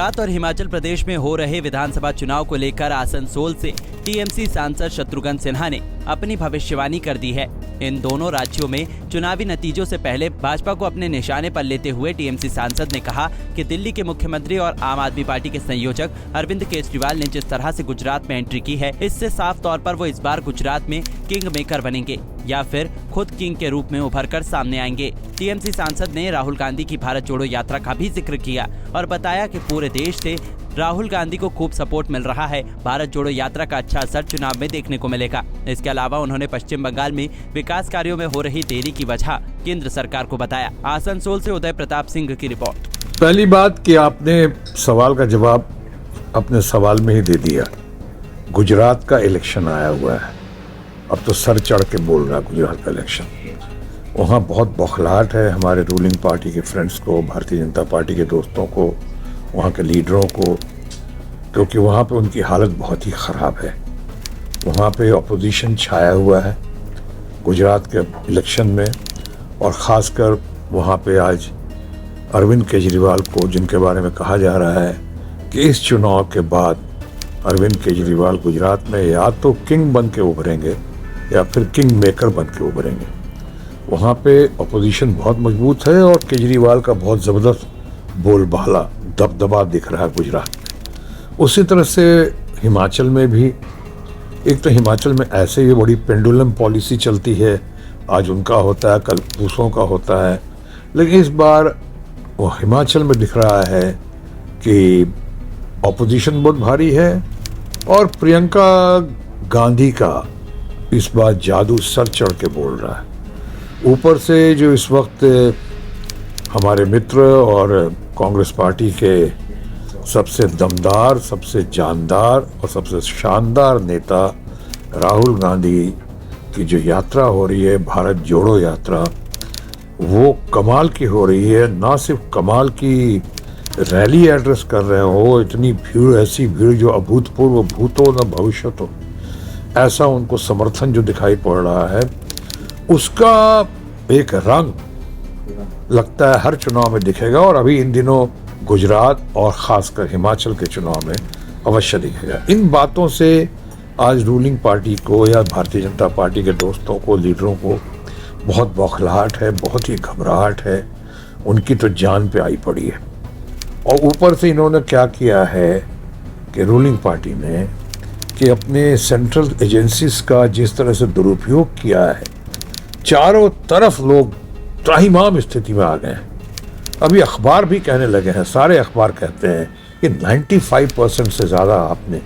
गुजरात और हिमाचल प्रदेश में हो रहे विधानसभा चुनाव को लेकर आसनसोल से टीएमसी सांसद शत्रुघ्न सिन्हा ने अपनी भविष्यवाणी कर दी है। इन दोनों राज्यों में चुनावी नतीजों से पहले भाजपा को अपने निशाने पर लेते हुए टीएमसी सांसद ने कहा कि दिल्ली के मुख्यमंत्री और आम आदमी पार्टी के संयोजक अरविंद केजरीवाल ने जिस तरह से गुजरात में एंट्री की है, इससे साफ तौर पर वो इस बार गुजरात में किंग मेकर बनेंगे या फिर खुद किंग के रूप में उभरकर सामने आएंगे। टीएमसी सांसद ने राहुल गांधी की भारत जोड़ो यात्रा का भी जिक्र किया और बताया कि पूरे देश से राहुल गांधी को खूब सपोर्ट मिल रहा है। भारत जोड़ो यात्रा का अच्छा असर चुनाव में देखने को मिलेगा। इसके अलावा उन्होंने पश्चिम बंगाल में विकास कार्यों में हो रही देरी की वजह केंद्र सरकार को बताया। आसनसोल से उदय प्रताप सिंह की रिपोर्ट। पहली बात कि आपने सवाल का जवाब अपने सवाल में ही दे दिया। गुजरात का इलेक्शन आया हुआ है, अब तो सर चढ़ के बोल रहा है गुजरात का इलेक्शन। वहाँ बहुत बौखलाहट है हमारे रूलिंग पार्टी के फ्रेंड्स को, भारतीय जनता पार्टी के दोस्तों को, वहाँ के लीडरों को, क्योंकि वहाँ पे उनकी हालत बहुत ही ख़राब है। वहाँ पे अपोजिशन छाया हुआ है गुजरात के इलेक्शन में, और ख़ासकर वहाँ पे आज अरविंद केजरीवाल को, जिनके बारे में कहा जा रहा है कि इस चुनाव के बाद अरविंद केजरीवाल गुजरात में या तो किंग बन के उभरेंगे या फिर किंग मेकर बन के उभरेंगे। वहाँ पे अपोजिशन बहुत मजबूत है और केजरीवाल का बहुत ज़बरदस्त बोलबाला, दबदबा दिख रहा है गुजरात में। उसी तरह से हिमाचल में भी, एक तो हिमाचल में ऐसे ही बड़ी पेंडुलम पॉलिसी चलती है, आज उनका होता है कल दूसरों का होता है, लेकिन इस बार वो हिमाचल में दिख रहा है कि अपोजिशन बहुत भारी है और प्रियंका गांधी का इस बार जादू सर चढ़ के बोल रहा है। ऊपर से जो इस वक्त हमारे मित्र और कांग्रेस पार्टी के सबसे दमदार, सबसे जानदार और सबसे शानदार नेता राहुल गांधी की जो यात्रा हो रही है, भारत जोड़ो यात्रा, वो कमाल की हो रही है। ना सिर्फ कमाल की रैली एड्रेस कर रहे हो, इतनी भीड़, ऐसी भीड़ जो अभूतपूर्व भूतो न भविष्यतो, ऐसा उनको समर्थन जो दिखाई पड़ रहा है, उसका एक रंग लगता है हर चुनाव में दिखेगा। और अभी इन दिनों गुजरात और ख़ासकर हिमाचल के चुनाव में अवश्य दिखेगा। इन बातों से आज रूलिंग पार्टी को या भारतीय जनता पार्टी के दोस्तों को, लीडरों को बहुत बौखलाहट है, बहुत ही घबराहट है, उनकी तो जान पे आई पड़ी है। और ऊपर से इन्होंने क्या किया है कि रूलिंग पार्टी ने कि अपने सेंट्रल एजेंसीज का जिस तरह से दुरुपयोग किया है, चारों तरफ लोग त्राहिमाम स्थिति में आ गए हैं। अभी अखबार भी कहने लगे हैं, सारे अखबार कहते हैं कि 95% से ज़्यादा आपने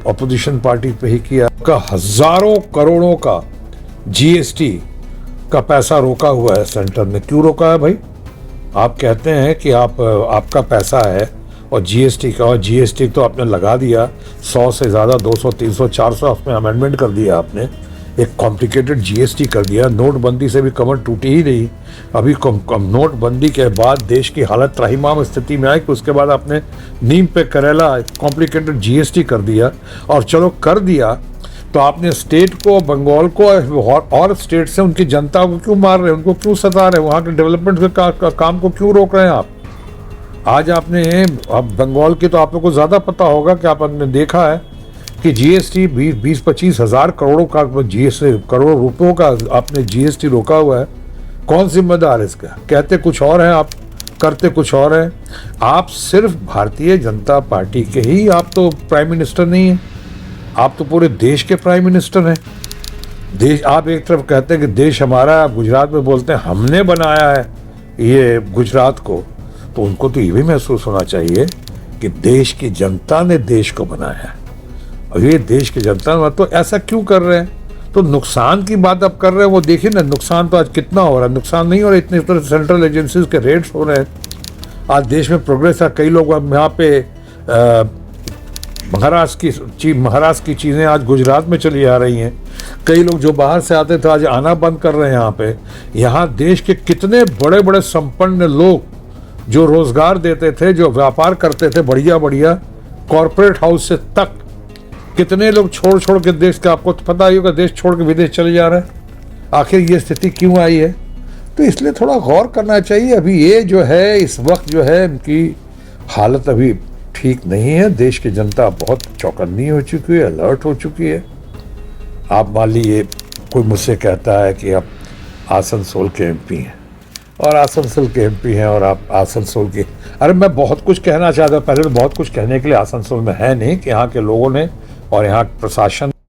अपोजिशन पार्टी पे ही किया। का हज़ारों करोड़ों का जीएसटी का पैसा रोका हुआ है सेंटर ने। क्यों रोका है भाई? आप कहते हैं कि आपका पैसा है और जीएसटी का, और जीएसटी तो आपने लगा दिया 100 से ज़्यादा, 200, 300, 400 उसमें अमेंडमेंट कर दिया आपने, एक कॉम्प्लिकेटेड जीएसटी कर दिया। नोटबंदी से भी कमर टूटी ही नहीं। अभी नोटबंदी के बाद देश की हालत त्राहिमाम स्थिति में आई कि उसके बाद आपने नीम पे करेला कॉम्प्लिकेटेड जीएसटी कर दिया। और चलो कर दिया तो आपने स्टेट को, बंगाल को और स्टेट से उनकी जनता को क्यों मार रहे हैं, उनको क्यों सता रहे हैं, वहाँ के डेवलपमेंट के काम को क्यों रोक रहे हैं आप? आज आपने, अब बंगाल की तो आप लोग को ज़्यादा पता होगा कि आपने देखा है कि जीएसटी 20-25 हज़ार करोड़ों का करोड़ रुपयों का आपने जीएसटी रोका हुआ है। कौन जिम्मेदार है इसका? कहते कुछ और हैं आप, करते कुछ और हैं। आप सिर्फ भारतीय जनता पार्टी के ही, आप तो प्राइम मिनिस्टर नहीं हैं, आप तो पूरे देश के प्राइम मिनिस्टर हैं। देश, आप एक तरफ कहते हैं कि देश हमारा है, आप गुजरात में बोलते हैं हमने बनाया है ये गुजरात को, तो उनको तो ये भी महसूस होना चाहिए कि देश की जनता ने देश को बनाया है। और ये देश की जनता तो ऐसा क्यों कर रहे हैं? तो नुकसान की बात आप कर रहे हैं, वो देखिए ना नुकसान तो आज कितना हो रहा है। नुकसान नहीं हो रहा, इतने तरह सेंट्रल एजेंसीज के रेड्स हो रहे हैं। आज देश में प्रोग्रेस है। कई लोग यहाँ पे महाराष्ट्र की चीज़ें आज गुजरात में चली आ रही हैं। कई लोग जो बाहर से आते थे आज आना बंद कर रहे हैं यहाँ पे। यहाँ देश के कितने बड़े बड़े संपन्न लोग जो रोजगार देते थे, जो व्यापार करते थे, बढ़िया बढ़िया कॉरपोरेट हाउस से तक, कितने लोग छोड़ के देश का, आपको तो पता ही होगा, देश छोड़ के विदेश चले जा रहे हैं। आखिर ये स्थिति क्यों आई है? तो इसलिए थोड़ा गौर करना चाहिए। अभी ये जो है, इस वक्त जो है, इनकी हालत अभी ठीक नहीं है। देश की जनता बहुत चौकन्नी हो चुकी है, अलर्ट हो चुकी है। आप मान लीजिए कोई मुझसे कहता है कि आप आसनसोल के एमपी हैं और आसनसोल के एमपी हैं और आप आसनसोल के, अरे मैं बहुत कुछ कहना चाहता हूँ। पहले तो बहुत कुछ कहने के लिए आसनसोल में है नहीं कि यहाँ के लोगों ने और यहाँ प्रशासन